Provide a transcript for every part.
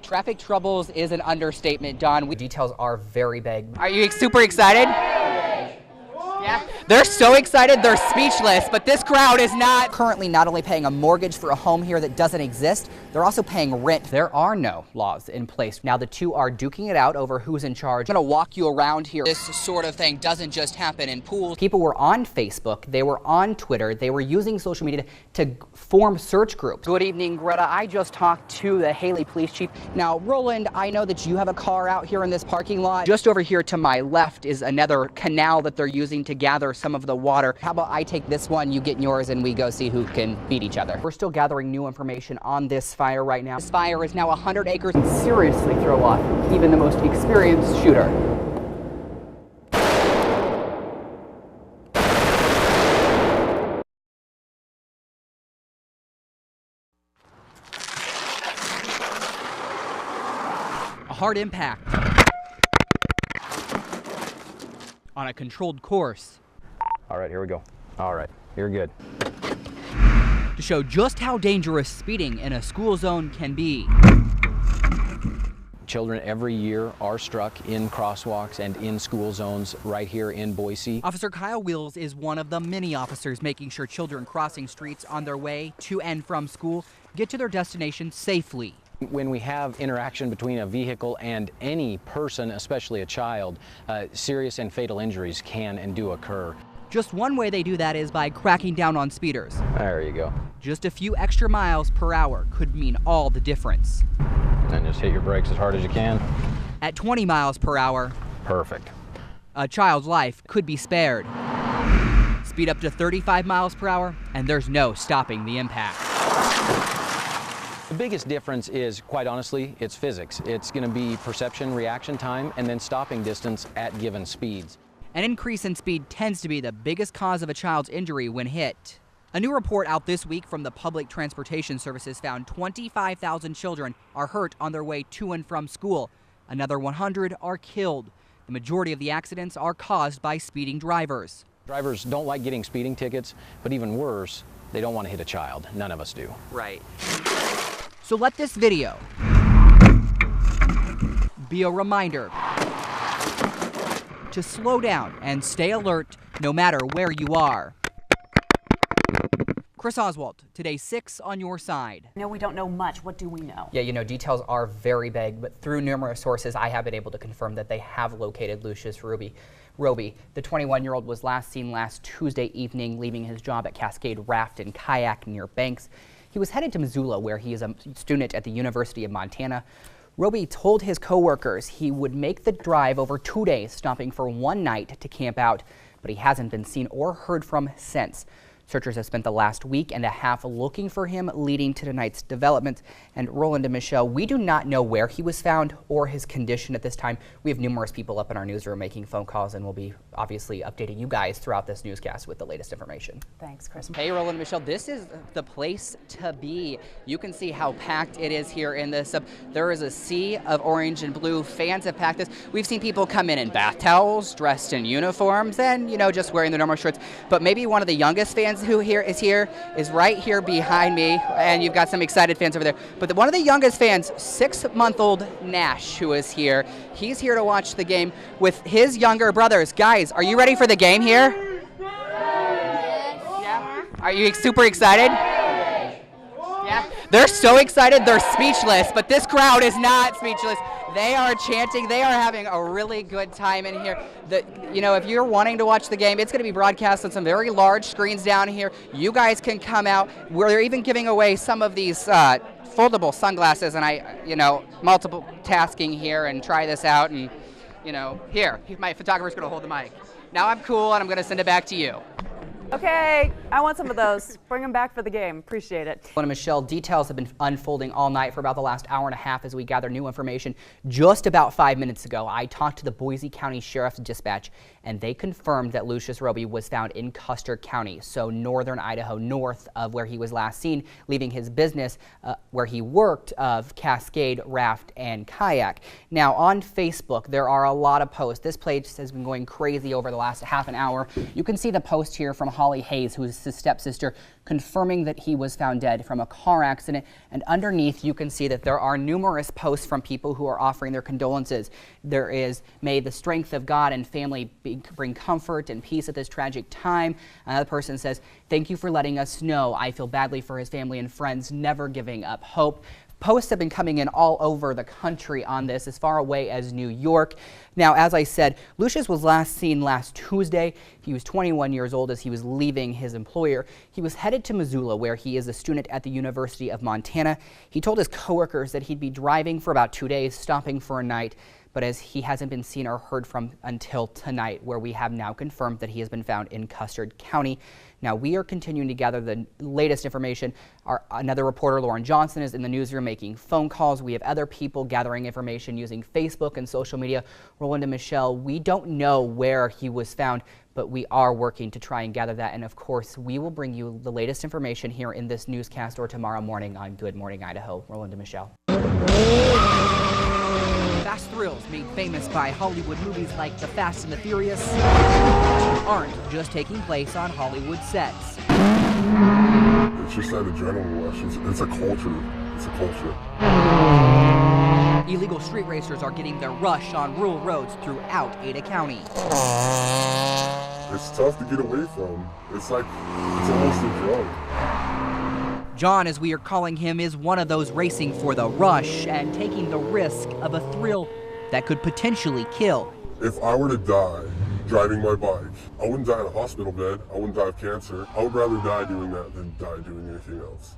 Traffic troubles is an understatement, Don. Details are very vague. Are you super excited? Yeah. They're so excited, they're speechless, but this crowd is not. Currently not only paying a mortgage for a home here that doesn't exist, they're also paying rent. There are no laws in place. Now the two are duking it out over who's in charge. I'm gonna walk you around here. This sort of thing doesn't just happen in pools. People were on Facebook, they were on Twitter, they were using social media to form search groups. Good evening, Greta. I just talked to the Haley police chief. Now, Roland, I know that you have a car out here in this parking lot. Just over here to my left is another canal that they're using to gather some of the water. How about I take this one, you get yours, and we go see who can beat each other. We're still gathering new information on this fire right now. This fire is now 100 acres. Seriously throw off even the most experienced shooter. A hard impact on a controlled course. All right, here we go. All right, you're good. To show just how dangerous speeding in a school zone can be. Children every year are struck in crosswalks and in school zones right here in Boise. Officer Kyle Wills is one of the many officers making sure children crossing streets on their way to and from school get to their destination safely. When we have interaction between a vehicle and any person, especially a child, serious and fatal injuries can and do occur. Just one way they do that is by cracking down on speeders. There you go. Just a few extra miles per hour could mean all the difference. And just hit your brakes as hard as you can. At 20 miles per hour, perfect. A child's life could be spared. Speed up to 35 miles per hour, and there's no stopping the impact. The biggest difference is, quite honestly, it's physics. It's going to be perception, reaction time, and then stopping distance at given speeds. An increase in speed tends to be the biggest cause of a child's injury when hit. A new report out this week from the Public Transportation Services found 25,000 children are hurt on their way to and from school. Another 100 are killed. The majority of the accidents are caused by speeding drivers. Drivers don't like getting speeding tickets, but even worse, they don't want to hit a child. None of us do. Right. So let this video be a reminder to slow down and stay alert no matter where you are. Chris Oswalt, today 6 on your side. No, we don't know much. What do we know? Yeah, details are very vague, but through numerous sources, I have been able to confirm that they have located Lucius Roby. The 21-year-old was last seen last Tuesday evening leaving his job at Cascade Raft and Kayak near Banks. He was headed to Missoula, where he is a student at the University of Montana. Roby told his co-workers he would make the drive over 2 days, stopping for one night to camp out, but he hasn't been seen or heard from since. Searchers have spent the last week and a half looking for him, leading to tonight's development. And Roland and Michelle, we do not know where he was found or his condition at this time. We have numerous people up in our newsroom making phone calls, and we'll be obviously updating you guys throughout this newscast with the latest information. Thanks, Chris. Hey, Roland and Michelle, this is the place to be. You can see how packed it is here in this. There is a sea of orange and blue. Fans have packed this. We've seen people come in bath towels, dressed in uniforms, and, just wearing their normal shirts. But maybe one of the youngest fans who is right here behind me, and you've got some excited fans over there. But one of the youngest fans, 6-month-old Nash, who is here. He's here to watch the game with his younger brothers. Guys, are you ready for the game here? Yeah. Are you super excited? Yeah. They're so excited, they're speechless, but this crowd is not speechless. They are chanting. They are having a really good time in here. If you're wanting to watch the game, it's going to be broadcast on some very large screens down here. You guys can come out. We're even giving away some of these foldable sunglasses, and multiple tasking here and try this out. And, here, my photographer's going to hold the mic. Now I'm cool, and I'm going to send it back to you. Okay, I want some of those. Bring them back for the game. Appreciate it. And Michelle, details have been unfolding all night for about the last hour and a half as we gather new information. Just about 5 minutes ago, I talked to the Boise County Sheriff's Dispatch, and they confirmed that Lucius Roby was found in Custer County, so northern Idaho, north of where he was last seen, leaving his business where he worked of Cascade Raft and Kayak. Now, on Facebook, there are a lot of posts. This page has been going crazy over the last half an hour. You can see the post here from Holly Hayes, who is his stepsister, confirming that he was found dead from a car accident. And underneath, you can see that there are numerous posts from people who are offering their condolences. There is, "May the strength of God and family bring comfort and peace at this tragic time." Another person says, "Thank you for letting us know. I feel badly for his family and friends, never giving up hope." Posts have been coming in all over the country on this, as far away as New York. Now, as I said, Lucius was last seen last Tuesday. He was 21 years old as he was leaving his employer. He was headed to Missoula, where he is a student at the University of Montana. He told his coworkers that he'd be driving for about 2 days, stopping for a night, but as he hasn't been seen or heard from until tonight, where we have now confirmed that he has been found in Custer County. Now, we are continuing to gather the latest information. Another reporter, Lauren Johnson, is in the newsroom making phone calls. We have other people gathering information using Facebook and social media. Roland and Michelle, we don't know where he was found, but we are working to try and gather that. And of course, we will bring you the latest information here in this newscast or tomorrow morning on Good Morning Idaho. Roland and Michelle. Fast thrills made famous by Hollywood movies like The Fast and the Furious aren't just taking place on Hollywood sets. It's just that adrenaline rush. It's a culture. It's a culture. Illegal street racers are getting their rush on rural roads throughout Ada County. It's tough to get away from. It's almost a drug. John, as we are calling him, is one of those racing for the rush and taking the risk of a thrill that could potentially kill. If I were to die driving my bike, I wouldn't die in a hospital bed. I wouldn't die of cancer. I would rather die doing that than die doing anything else.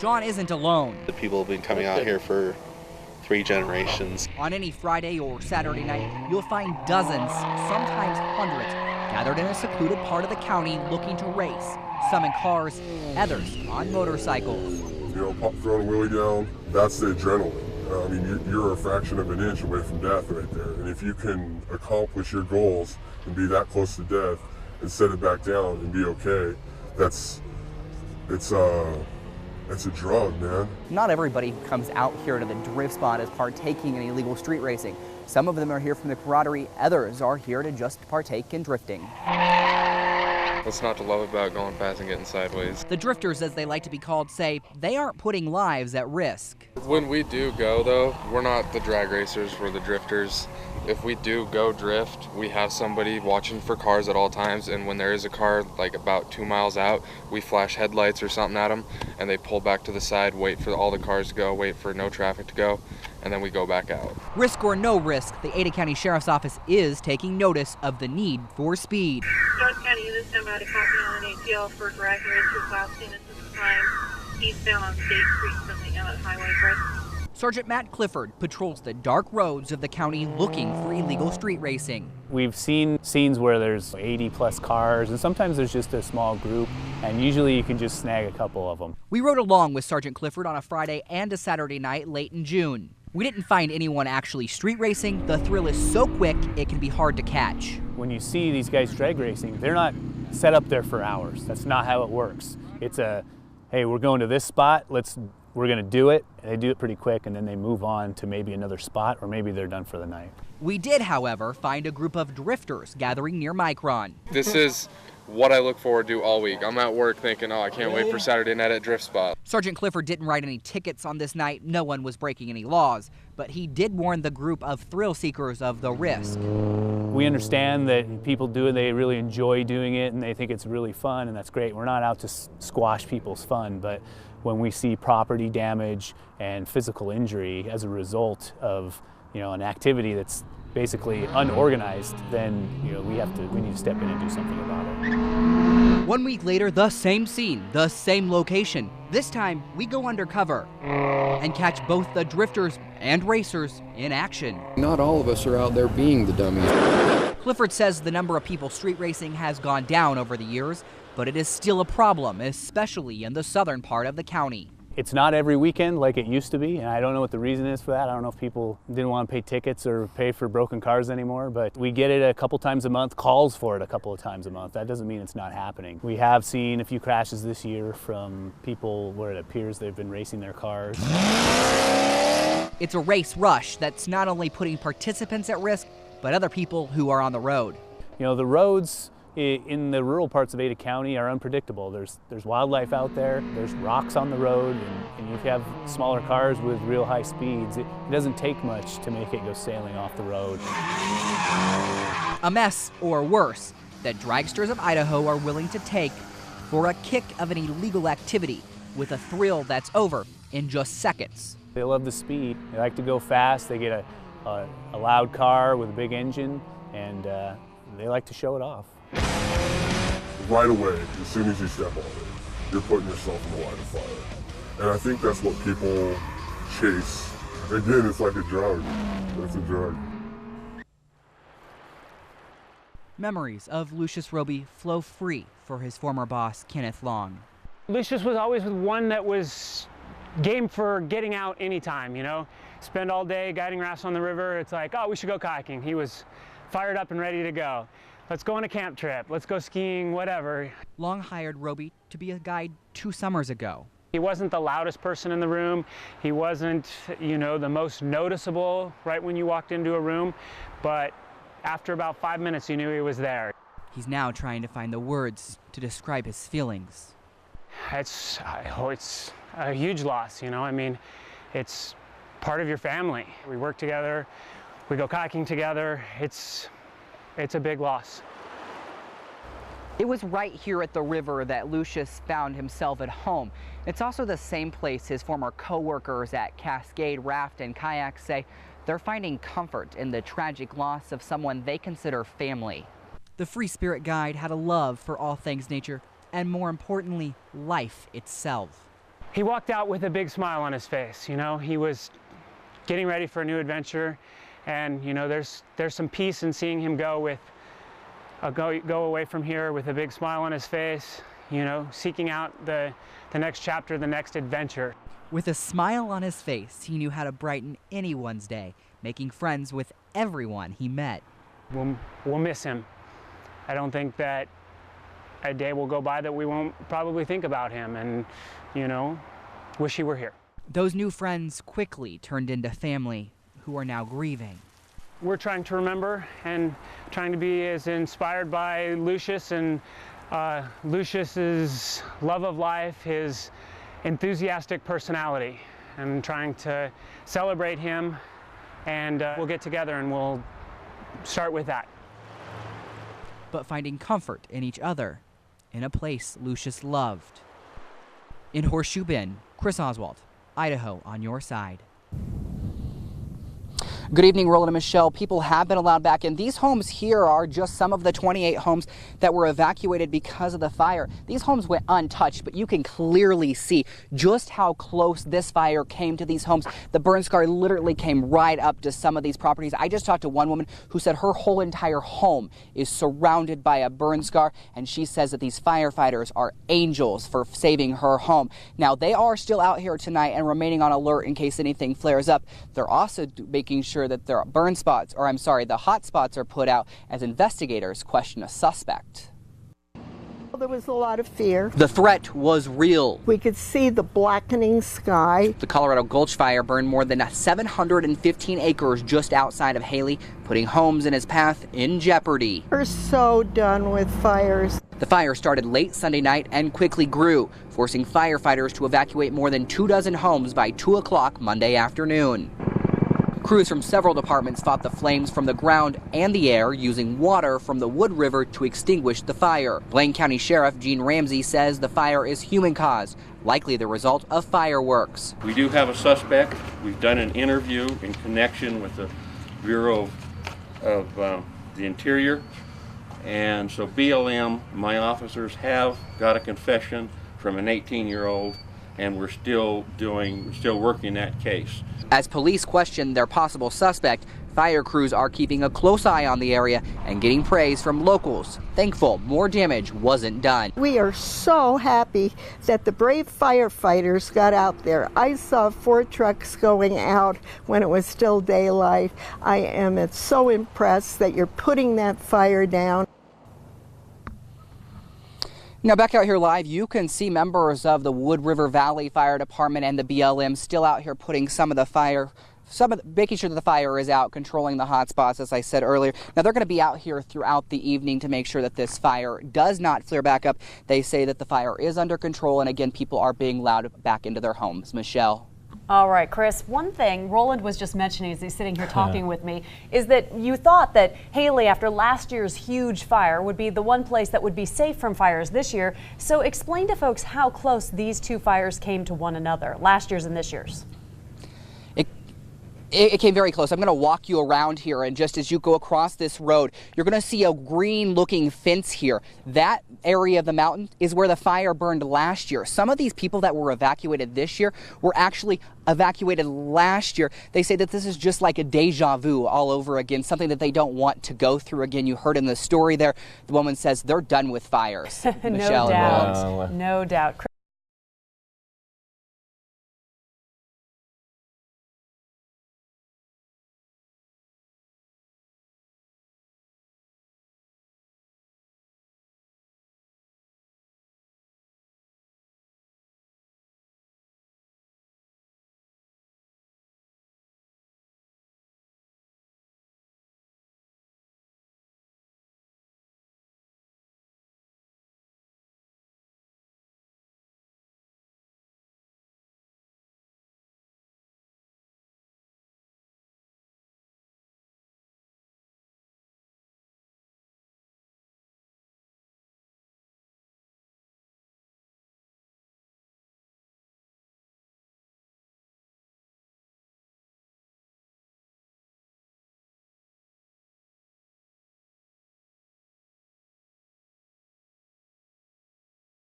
John isn't alone. The people have been coming out here for 3 generations. On any Friday or Saturday night, you'll find dozens, sometimes hundreds, gathered in a secluded part of the county looking to race. Some in cars, others on motorcycles. You know, throwing a wheelie down, that's the adrenaline. I mean, you're a fraction of an inch away from death right there. And if you can accomplish your goals and be that close to death and set it back down and be okay, it's a drug, man. Not everybody who comes out here to the drift spot is partaking in illegal street racing. Some of them are here from the camaraderie, others are here to just partake in drifting. What's not to love about going fast and getting sideways? The drifters, as they like to be called, say they aren't putting lives at risk. When we do go, though, we're not the drag racers, we're the drifters. If we do go drift, we have somebody watching for cars at all times, and when there is a car like about 2 miles out, we flash headlights or something at them, and they pull back to the side, wait for all the cars to go, wait for no traffic to go, and then we go back out. Risk or no risk, the Ada County Sheriff's Office is taking notice of the need for speed. Stark County, this time out of copy on an ATL for drag racers last seen at this time eastbound on State Street from the Emmett Highway Bridge. Sergeant Matt Clifford patrols the dark roads of the county looking for illegal street racing. We've seen scenes where there's 80 plus cars, and sometimes there's just a small group, and usually you can just snag a couple of them. We rode along with Sergeant Clifford on a Friday and a Saturday night late in June. We didn't find anyone actually street racing. The thrill is so quick, it can be hard to catch. When you see these guys drag racing, they're not set up there for hours. That's not how it works. It's hey, we're going to this spot, we're gonna do it. And they do it pretty quick, and then they move on to maybe another spot, or maybe they're done for the night. We did, however, find a group of drifters gathering near Micron. This is what I look forward to all week. I'm at work thinking, oh, I can't wait for Saturday night at Drift Spot. Sergeant Clifford didn't write any tickets on this night. No one was breaking any laws, but he did warn the group of thrill seekers of the risk. We understand that people do it, they really enjoy doing it, and they think it's really fun, and that's great. We're not out to squash people's fun, but when we see property damage and physical injury as a result of, an activity that's basically unorganized, then we need to step in and do something about it. 1 week later, the same scene, the same location. This time, we go undercover and catch both the drifters and racers in action. Not all of us are out there being the dummies. Clifford says the number of people street racing has gone down over the years, but it is still a problem, especially in the southern part of the county. It's not every weekend like it used to be, and I don't know what the reason is for that. I don't know if people didn't want to pay tickets or pay for broken cars anymore, but we get it a couple times a month, calls for it a couple of times a month. That doesn't mean it's not happening. We have seen a few crashes this year from people where it appears they've been racing their cars. It's a race rush that's not only putting participants at risk, but other people who are on the road. The roads, in the rural parts of Ada County are unpredictable. There's wildlife out there, there's rocks on the road, and if you have smaller cars with real high speeds, it doesn't take much to make it go sailing off the road. A mess, or worse, that dragsters of Idaho are willing to take for a kick of an illegal activity with a thrill that's over in just seconds. They love the speed. They like to go fast. They get a loud car with a big engine, and they like to show it off. Right away, as soon as you step on it, you're putting yourself in the line of fire. And I think that's what people chase. Again, it's like a drug. It's a drug. Memories of Lucius Roby flow free for his former boss, Kenneth Long. Lucius was always one that was game for getting out anytime, you know. Spend all day guiding rafts on the river. It's like, oh, we should go kayaking. He was fired up and ready to go. Let's go on a camp trip. Let's go skiing, whatever. Long hired Roby to be a guide 2 summers ago. He wasn't the loudest person in the room. He wasn't, you know, the most noticeable right when you walked into a room. But after about 5 minutes, you knew he was there. He's now trying to find the words to describe his feelings. It's a huge loss, you know. I mean, it's part of your family. We work together, we go kayaking together. It's a big loss. It was right here at the river that Lucius found himself at home. It's also the same place his former co-workers at Cascade Raft and Kayak say they're finding comfort in the tragic loss of someone they consider family. The Free Spirit Guide had a love for all things nature, and more importantly, life itself. He walked out with a big smile on his face, you know. He was getting ready for a new adventure, and you know, there's some peace in seeing him go away from here with a big smile on his face, you know, seeking out the next chapter, the next adventure. With a smile on his face, he knew how to brighten anyone's day, making friends with everyone he met. We'll miss him. I don't think that a day will go by that we won't probably think about him and, you know, wish he were here. Those new friends quickly turned into family who are now grieving. We're trying to remember and trying to be as inspired by Lucius and Lucius's love of life, his enthusiastic personality, and trying to celebrate him, and we'll get together and we'll start with that. But finding comfort in each other, in a place Lucius loved. In Horseshoe Bend, Chris Oswalt, Idaho on your side. Good evening, Roland and Michelle. People have been allowed back in. These homes here are just some of the 28 homes that were evacuated because of the fire. These homes went untouched, but you can clearly see just how close this fire came to these homes. The burn scar literally came right up to some of these properties. I just talked to one woman who said her whole entire home is surrounded by a burn scar, and she says that these firefighters are angels for saving her home. Now, they are still out here tonight and remaining on alert in case anything flares up. They're also making sure that their the hot spots are put out as investigators question a suspect. There was a lot of fear. The threat was real. We could see the blackening sky. The Colorado Gulch fire burned more than 715 acres just outside of Haley, putting homes in his path in jeopardy. We're so done with fires. The fire started late Sunday night and quickly grew, forcing firefighters to evacuate more than 24 homes by 2 o'clock Monday afternoon. Crews from several departments fought the flames from the ground and the air using water from the Wood River to extinguish the fire. Blaine County Sheriff Gene Ramsey says the fire is human-caused, likely the result of fireworks. We do have a suspect. We've done an interview in connection with the Bureau of the Interior. And so BLM, my officers, have got a confession from an 18-year-old, and we're still working that case. As police question their possible suspect, fire crews are keeping a close eye on the area and getting praise from locals. Thankful more damage wasn't done. We are so happy that the brave firefighters got out there. I saw 4 trucks going out when it was still daylight. I am so impressed that you're putting that fire down. Now back out here live, you can see members of the Wood River Valley Fire Department and the BLM still out here putting some of the making sure that the fire is out, controlling the hot spots, as I said earlier. Now, they're going to be out here throughout the evening to make sure that this fire does not flare back up. They say that the fire is under control, and again, people are being allowed back into their homes. Michelle. All right, Chris, one thing Roland was just mentioning as he's sitting here talking with me is that you thought that Haley, after last year's huge fire, would be the one place that would be safe from fires this year. So explain to folks how close these two fires came to one another, last year's and this year's. It came very close. I'm going to walk you around here, and just as you go across this road, you're going to see a green-looking fence here. That area of the mountain is where the fire burned last year. Some of these people that were evacuated this year were actually evacuated last year. They say that this is just like a deja vu all over again, something that they don't want to go through again. You heard in the story there, the woman says they're done with fires. No doubt. No doubt.